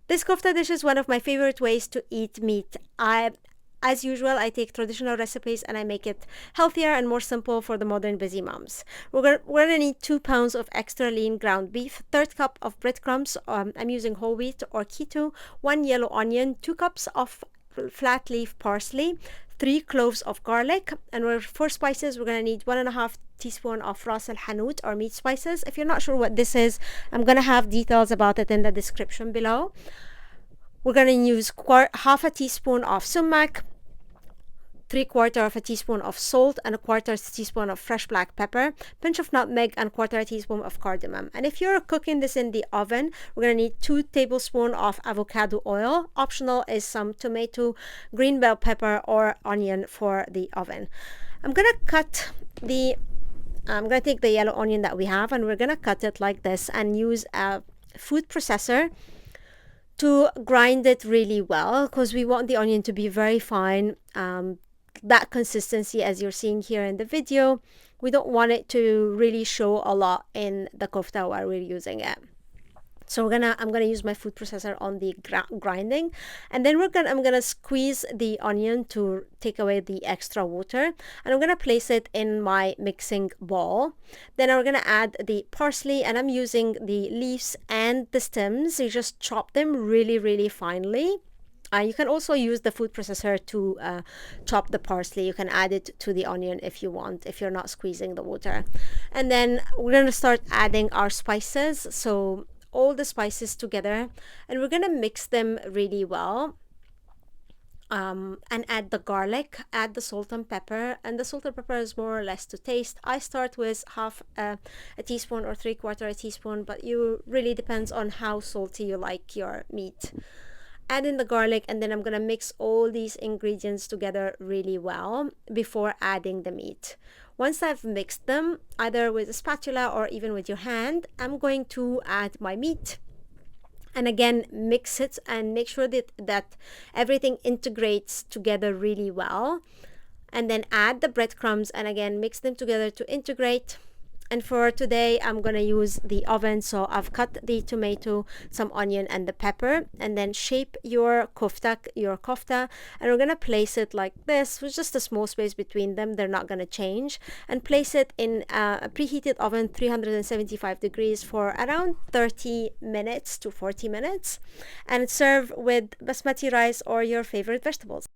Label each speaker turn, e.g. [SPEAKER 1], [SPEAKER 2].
[SPEAKER 1] This kofta dish is one of my favorite ways to eat meat. As usual, I take traditional recipes and I make it healthier and more simple for the modern busy moms. We're gonna need 2 pounds of extra lean ground beef, third cup of breadcrumbs, I'm using whole wheat or keto, 1 yellow onion, 2 cups of flat leaf parsley, 3 cloves of garlic, and for spices, we're gonna need 1.5 teaspoon of Ras Al Hanout or meat spices. If you're not sure what this is, I'm gonna have details about it in the description below. We're going to use half a teaspoon of sumac, 3/4 of a teaspoon of salt, and 1/4 teaspoon of fresh black pepper, pinch of nutmeg, and 1/4 teaspoon of cardamom. And if you're cooking this in the oven, we're going to need 2 tablespoons of avocado oil. Optional is some tomato, green bell pepper, or onion for the oven. I'm going to take the yellow onion that we have, and we're going to cut it like this and use a food processor to grind it really well, because we want the onion to be very fine, that consistency as you're seeing here in the video. We don't want it to really show a lot in the kofta while we're using it. So I'm gonna use my food processor on the grinding, and then I'm gonna squeeze the onion to take away the extra water, and I'm gonna place it in my mixing bowl. Then we're gonna add the parsley, and I'm using the leaves and the stems. You just chop them really finely. You can also use the food processor to chop the parsley. You can add it to the onion if you want, if you're not squeezing the water. And then we're gonna start adding our spices. So all the spices together, and we're gonna mix them really well, and add the garlic, add the salt and pepper, and the salt and pepper is more or less to taste. I start with half a teaspoon or 3/4 a teaspoon, but you really depends on how salty you like your meat. Add in the garlic, and then I'm gonna mix all these ingredients together really well before adding the meat. Once I've mixed them, either with a spatula or even with your hand, I'm going to add my meat. And again, mix it and make sure that everything integrates together really well. And then add the breadcrumbs, and again, mix them together to integrate. And for today, I'm gonna use the oven. So I've cut the tomato, some onion, and the pepper, and then shape your kofta, and we're gonna place it like this with just a small space between them. They're not gonna change. And place it in a preheated oven, 375 degrees, for around 30 minutes to 40 minutes, and serve with basmati rice or your favorite vegetables.